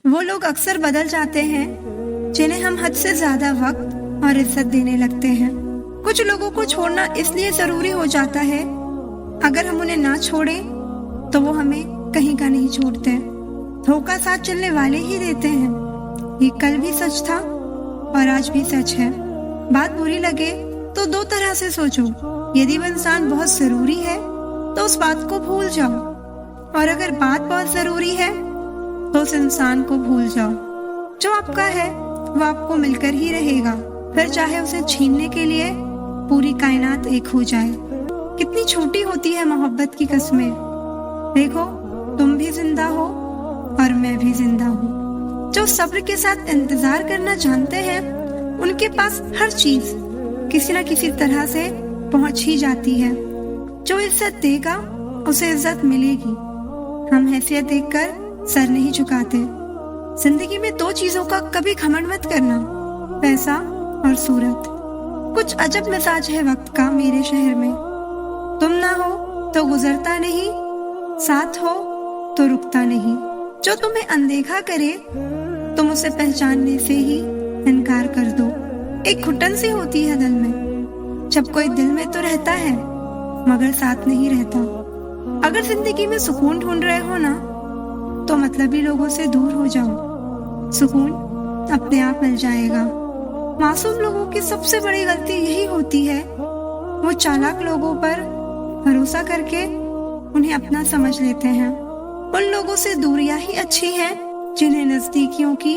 वो लोग अक्सर बदल जाते हैं जिन्हें हम हद से ज्यादा वक्त और इज्जत देने लगते हैं। कुछ लोगों को छोड़ना इसलिए जरूरी हो जाता है, अगर हम उन्हें ना छोड़े तो वो हमें कहीं का नहीं छोड़ते। धोखा साथ चलने वाले ही देते हैं। ये कल भी सच था और आज भी सच है। बात बुरी लगे तो दो तरह से सोचो। यदि वो इंसान बहुत जरूरी है तो उस बात को भूल जाओ, और अगर बात बहुत जरूरी है तो उस इंसान को भूल जाओ। जो आपका है वो आपको मिलकर ही रहेगा, फिर चाहे उसे छीनने के लिए पूरी कायनात एक हो जाए। कितनी छोटी होती है मोहब्बत की कस्में। देखो, तुम भी जिंदा हो और मैं भी जिंदा हूँ। जो सब्र के साथ इंतजार करना जानते हैं, उनके पास हर चीज किसी न किसी तरह से पहुंच ही जाती है। जो इज्जत देगा उसे इज्जत मिलेगी। हम हैसियत देखकर सर नहीं झुकाते। जिंदगी में दो चीजों का कभी घमंड मत करना, पैसा और सूरत। कुछ अजब मिजाज है वक्त का मेरे शहर में। तुम ना हो तो गुजरता नहीं, साथ हो तो रुकता नहीं। जो तुम्हें अनदेखा करे तुम उसे पहचानने से ही इनकार कर दो। एक घुटन सी होती है दिल में, जब कोई दिल में तो रहता है मगर साथ नहीं रहता। अगर जिंदगी में सुकून ढूंढ रहे हो ना, तो मतलबी लोगों से दूर हो जाओ। सुकून अपने आप मिल जाएगा। मासूम लोगों की सबसे बड़ी गलती यही होती है, वो चालाक लोगों पर भरोसा करके उन्हें अपना समझ लेते हैं। उन लोगों से दूरियां ही अच्छी हैं जिन्हें नजदीकियों की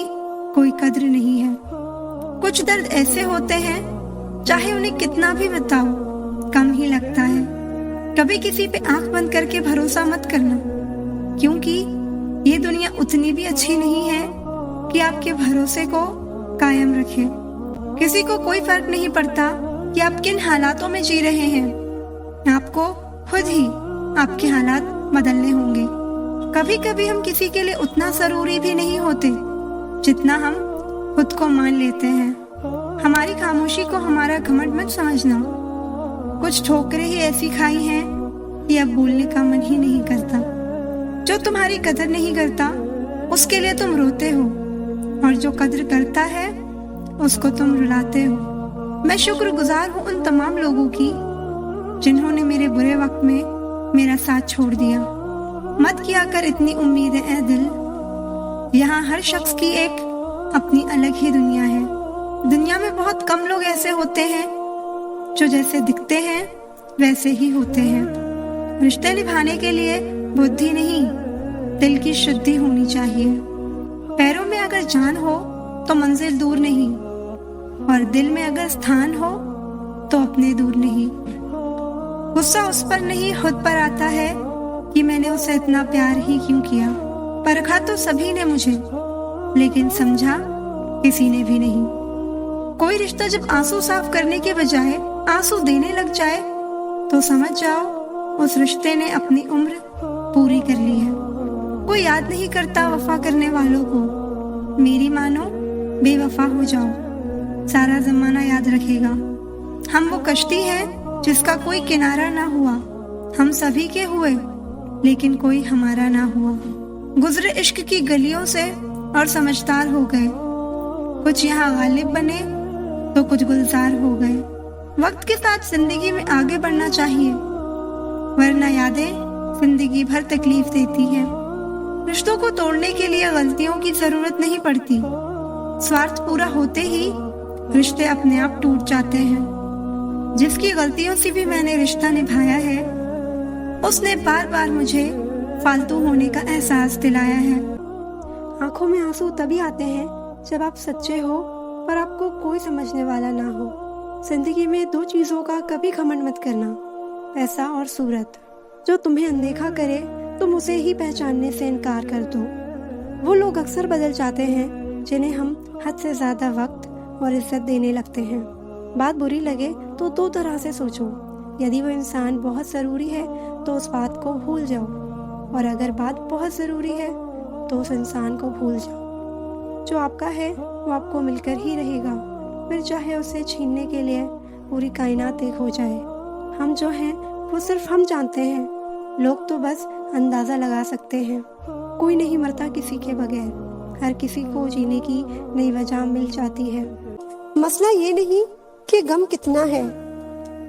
कोई कद्र नहीं है। कुछ दर्द ऐसे होते हैं चाहे उन्हें कितना भी बताओ कम ही लगता है। कभी किसी पे आंख बंद करके भरोसा मत करना, क्योंकि ये दुनिया उतनी भी अच्छी नहीं है कि आपके भरोसे को कायम रखे। किसी को कोई फर्क नहीं पड़ता कि आप किन हालातों में जी रहे हैं। आपको खुद ही आपके हालात बदलने होंगे। कभी कभी हम किसी के लिए उतना जरूरी भी नहीं होते जितना हम खुद को मान लेते हैं। हमारी खामोशी को हमारा घमंड मत समझना। कुछ ठोकरें ही ऐसी खाई हैं कि अब बोलने का मन ही नहीं करता। जो तुम्हारी कदर नहीं करता उसके लिए तुम रोते हो, और जो कदर करता है उसको तुम रुलाते हो। मैं शुक्रगुजार हूँ उन तमाम लोगों की जिन्होंने मेरे बुरे वक्त में मेरा साथ छोड़ दिया। मत किया कर इतनी उम्मीदें ऐ दिल। यहाँ हर शख्स की एक अपनी अलग ही दुनिया है। दुनिया में बहुत कम लोग ऐसे होते हैं जो जैसे दिखते हैं वैसे ही होते हैं। रिश्ते निभाने के लिए बुद्धि नहीं, दिल की शुद्धि होनी चाहिए। पैरों में अगर जान हो तो मंजिल दूर नहीं, और दिल में अगर स्थान हो तो अपने दूर नहीं। गुस्सा उस पर नहीं खुद पर आता है कि मैंने उसे इतना प्यार ही क्यों किया। परखा तो सभी ने मुझे, लेकिन समझा किसी ने भी नहीं। कोई रिश्ता जब आंसू साफ करने के बजाय आंसू देने लग जाए तो समझ जाओ उस रिश्ते ने अपनी उम्र पूरी कर ली है। कोई याद नहीं करता वफा करने वालों को। मेरी मानो बेवफा हो जाओ, सारा जमाना याद रखेगा। हम वो कश्ती है जिसका कोई किनारा ना हुआ। हम सभी के हुए लेकिन कोई हमारा ना हुआ। गुजरे इश्क की गलियों से और समझदार हो गए। कुछ यहाँ गालिब बने तो कुछ गुलजार हो गए। वक्त के साथ जिंदगी में आगे बढ़ना चाहिए, वरना यादें जिंदगी भर तकलीफ देती है। रिश्तों को तोड़ने के लिए गलतियों की जरूरत नहीं पड़ती। स्वार्थ पूरा होते ही रिश्ते अपने आप टूट जाते हैं। जिसकी गलतियों से भी मैंने रिश्ता निभाया है, उसने बार बार मुझे फालतू होने का एहसास दिलाया है। आंखों में आंसू तभी आते हैं जब आप सच्चे हो पर आपको कोई समझने वाला ना हो। जिंदगी में दो चीजों का कभी घमंड मत करना, पैसा और सूरत। जो तुम्हें अनदेखा करे तुम उसे ही पहचानने से इनकार कर दो। वो लोग अक्सर बदल जाते हैं जिन्हें हम हद से ज्यादा वक्त और इज्जत देने लगते हैं। बात बुरी लगे तो दो तरह से सोचो। यदि वो इंसान बहुत ज़रूरी है तो उस बात को भूल जाओ, और अगर बात बहुत ज़रूरी है तो उस इंसान को भूल जाओ। जो आपका है वो आपको मिलकर ही रहेगा, फिर चाहे उसे छीनने के लिए पूरी कायनात एक हो जाए। हम जो हैं वो सिर्फ हम जानते हैं, लोग तो बस अंदाज़ा लगा सकते हैं। कोई नहीं मरता किसी के बगैर। हर किसी को जीने की नई वजह मिल जाती है। मसला ये नहीं कि गम कितना है,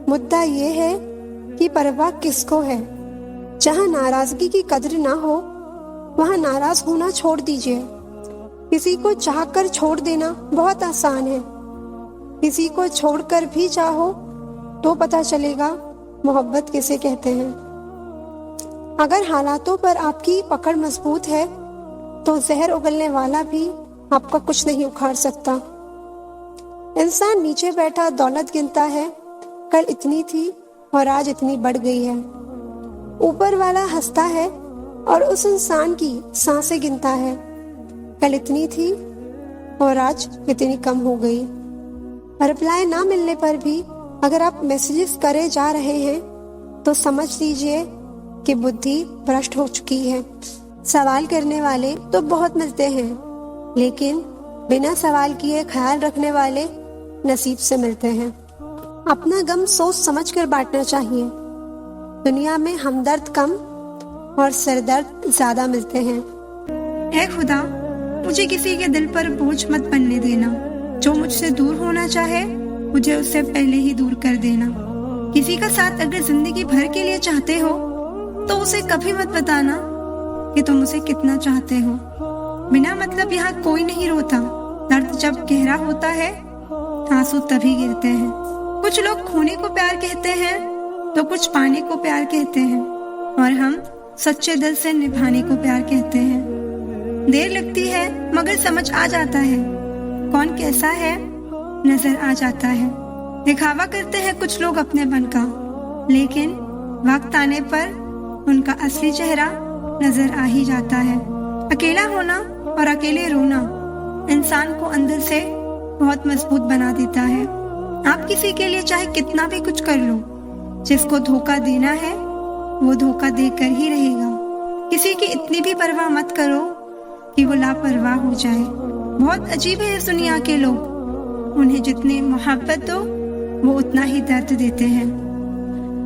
मुद्दा ये है कि परवाह किसको है। जहाँ नाराजगी की कद्र ना हो वहाँ नाराज होना छोड़ दीजिए। किसी को चाहकर छोड़ देना बहुत आसान है, किसी को छोड़कर भी चाहो तो पता चलेगा मोहब्बत किसे कहते हैं। अगर हालातों पर आपकी पकड़ मजबूत है तो जहर उगलने वाला भी आपका कुछ नहीं उखाड़ सकता। इंसान नीचे बैठा दौलत गिनता है, कल इतनी थी और आज इतनी बढ़ गई है। ऊपर वाला हंसता है और उस इंसान की सांसें गिनता है, कल इतनी थी और आज इतनी कम हो गई। रिप्लाई ना मिलने पर भी अगर आप मैसेजेस करे जा रहे हैं तो समझ लीजिए कि बुद्धि भ्रष्ट हो चुकी है। सवाल करने वाले तो बहुत मिलते हैं, लेकिन बिना सवाल किए ख्याल रखने वाले नसीब से मिलते हैं। अपना गम सोच समझ कर बांटना चाहिए। दुनिया में हमदर्द कम और सरदर्द ज्यादा मिलते हैं। ऐ खुदा, मुझे किसी के दिल पर बोझ मत बनने देना। जो मुझसे दूर होना चाहे मुझे उससे पहले ही दूर कर देना। किसी का साथ अगर जिंदगी भर के लिए चाहते हो तो उसे कभी मत बताना कि तुम उसे कितना चाहते हो। बिना मतलब यहाँ कोई नहीं रोता। दर्द जब गहरा होता है आंसू तभी गिरते हैं। कुछ लोग खोने को प्यार कहते हैं तो कुछ पाने को प्यार कहते हैं, और हम सच्चे दिल से निभाने को प्यार कहते हैं। देर लगती है मगर समझ आ जाता है कौन कैसा है, नजर आ जाता है। दिखावा करते हैं कुछ लोग अपने बन का, लेकिन वक्त आने पर उनका असली चेहरा नजर आ ही जाता है। अकेला होना और अकेले रोना इंसान को अंदर से बहुत मजबूत बना देता है। आप किसी के लिए चाहे कितना भी कुछ कर लो, जिसको धोखा देना है वो धोखा देकर ही रहेगा। किसी की इतनी भी परवाह मत करो कि वो लापरवाह हो जाए। बहुत अजीब है इस दुनिया के लोग, उन्हें जितनी मोहब्बत दो वो उतना ही दर्द देते हैं।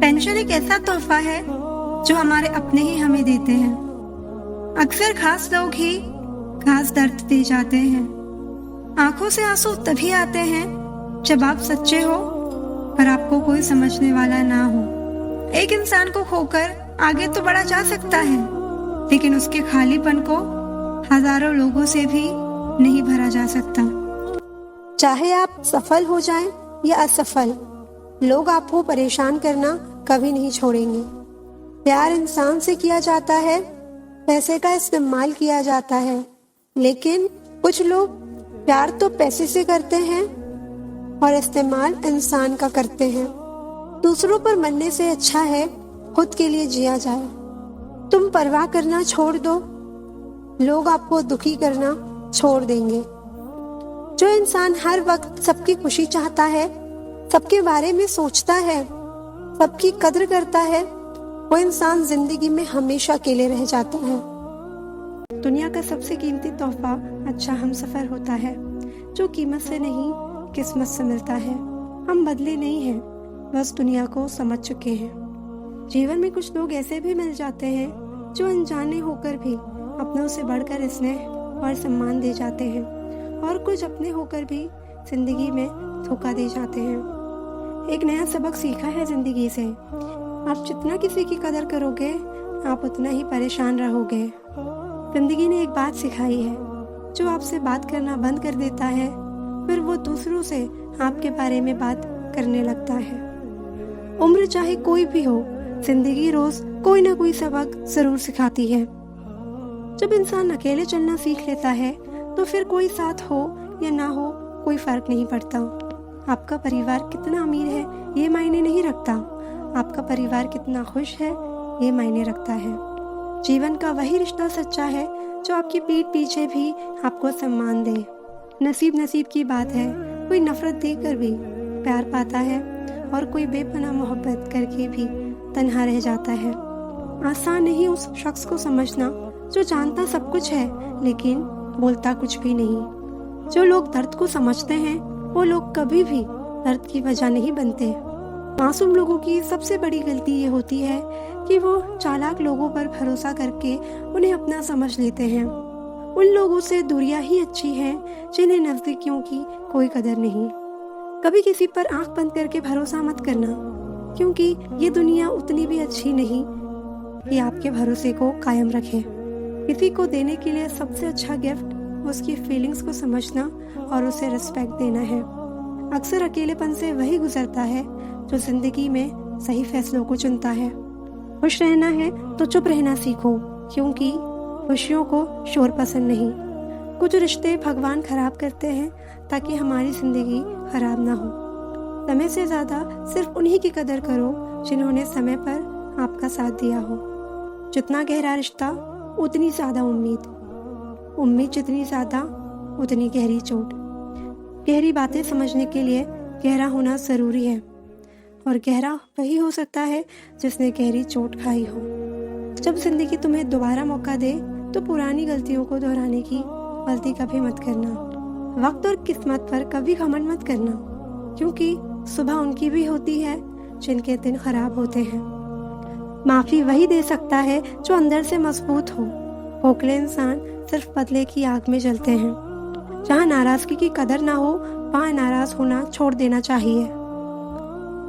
पेंशन एक ऐसा तोहफा है जो हमारे अपने ही हमें देते हैं। अक्सर खास लोग ही खास दर्द दे जाते हैं। आंखों से आंसू तभी आते हैं जब आप सच्चे हो पर आपको कोई समझने वाला ना हो। एक इंसान को खोकर आगे तो बढ़ा जा सकता है, लेकिन उसके खालीपन को हजारों लोगों से भी नहीं भरा जा सकता। चाहे आप सफल हो जाएं या असफल, लोग आपको परेशान करना कभी नहीं छोड़ेंगे। प्यार इंसान से किया जाता है, पैसे का इस्तेमाल किया जाता है, लेकिन कुछ लोग प्यार तो पैसे से करते हैं और इस्तेमाल इंसान का करते हैं। दूसरों पर मरने से अच्छा है खुद के लिए जिया जाए। तुम परवाह करना छोड़ दो, लोग आपको दुखी करना छोड़ देंगे। जो इंसान हर वक्त सबकी खुशी चाहता है, सबके बारे में सोचता है, सबकी कद्र करता है, वो इंसान जिंदगी में हमेशा अकेले रह जाता है। दुनिया का सबसे कीमती तोहफा अच्छा हमसफर होता है, जो कीमत से नहीं किस्मत से मिलता है। हम बदले नहीं हैं, बस दुनिया को समझ चुके हैं। जीवन में कुछ लोग ऐसे भी मिल जाते हैं जो अनजाने होकर भी अपनों से बढ़कर स्नेह और सम्मान दे जाते हैं, और कुछ अपने होकर भी जिंदगी में धोखा दे जाते हैं। एक नया सबक सीखा है जिंदगी से, आप जितना किसी की कदर करोगे आप उतना ही परेशान रहोगे। जिंदगी ने एक बात सिखाई है, जो आपसे बात करना बंद कर देता है फिर वो दूसरों से आपके बारे में बात करने लगता है। उम्र चाहे कोई भी हो, जिंदगी रोज कोई ना कोई सबक जरूर सिखाती है। जब इंसान अकेले चलना सीख लेता है तो फिर कोई साथ हो या ना हो कोई फर्क नहीं पड़ता। आपका परिवार कितना अमीर है ये मायने नहीं रखता, आपका परिवार कितना खुश है ये मायने रखता है। जीवन का वही रिश्ता सच्चा है जो आपकी पीठ पीछे भी आपको सम्मान दे। नसीब की बात है, कोई नफरत देकर भी प्यार पाता है और कोई बेपनाह मोहब्बत करके भी तन्हा रह जाता है। आसान नहीं उस शख्स को समझना जो जानता सब कुछ है लेकिन बोलता कुछ भी नहीं। जो लोग दर्द को समझते हैं वो लोग कभी भी दर्द की वजह नहीं बनते। मासूम लोगों की सबसे बड़ी गलती ये होती है कि वो चालाक लोगों पर भरोसा करके उन्हें अपना समझ लेते हैं। उन लोगों से दूरियां ही अच्छी हैं जिन्हें नजदीकियों की कोई कदर नहीं। कभी किसी पर आंख बंद करके भरोसा मत करना, क्योंकि ये दुनिया उतनी भी अच्छी नहीं कि आपके भरोसे को कायम रखे। किसी को देने के लिए सबसे अच्छा गिफ्ट उसकी फीलिंग्स को समझना और उसे रिस्पेक्ट देना है। अक्सर अकेलेपन से वही गुजरता है जो जिंदगी में सही फैसलों को चुनता है। खुश रहना है तो चुप रहना सीखो, क्योंकि खुशियों को शोर पसंद नहीं। कुछ रिश्ते भगवान खराब करते हैं ताकि हमारी जिंदगी खराब ना हो। समय से ज्यादा सिर्फ उन्हीं की कदर करो जिन्होंने समय पर आपका साथ दिया हो। जितना गहरा रिश्ता उतनी ज्यादा उम्मीद, उम्मीद जितनी ज्यादा उतनी गहरी चोट। गहरी बातें समझने के लिए गहरा होना जरूरी है, और गहरा वही हो सकता है जिसने गहरी चोट खाई हो। जब जिंदगी तुम्हें दोबारा मौका दे तो पुरानी गलतियों को दोहराने की गलती कभी मत करना। वक्त और किस्मत पर कभी घमंड मत करना, क्योंकि सुबह उनकी भी होती है जिनके दिन खराब होते हैं। माफी वही दे सकता है जो अंदर से मजबूत हो। खोखले इंसान सिर्फ बदले की आग में जलते हैं। जहाँ नाराजगी की कदर ना हो वहाँ नाराज होना छोड़ देना चाहिए।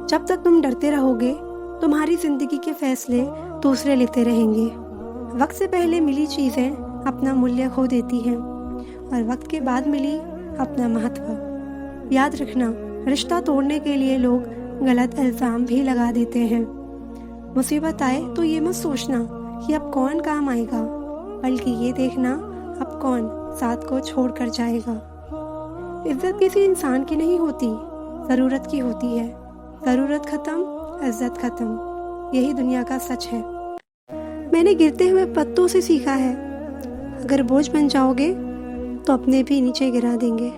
जब तक तुम डरते रहोगे तुम्हारी जिंदगी के फैसले दूसरे लेते रहेंगे। वक्त से पहले मिली चीजें अपना मूल्य खो देती हैं, और वक्त के बाद मिली अपना महत्व। याद रखना, रिश्ता तोड़ने के लिए लोग गलत इल्जाम भी लगा देते हैं। मुसीबत आए तो ये मत सोचना कि अब कौन काम आएगा, बल्कि ये देखना अब कौन साथ को छोड़ कर जाएगा। इज्जत किसी इंसान की नहीं होती, जरूरत की होती है। जरूरत खत्म, इज्जत खत्म, यही दुनिया का सच है। मैंने गिरते हुए पत्तों से सीखा है, अगर बोझ बन जाओगे तो अपने भी नीचे गिरा देंगे।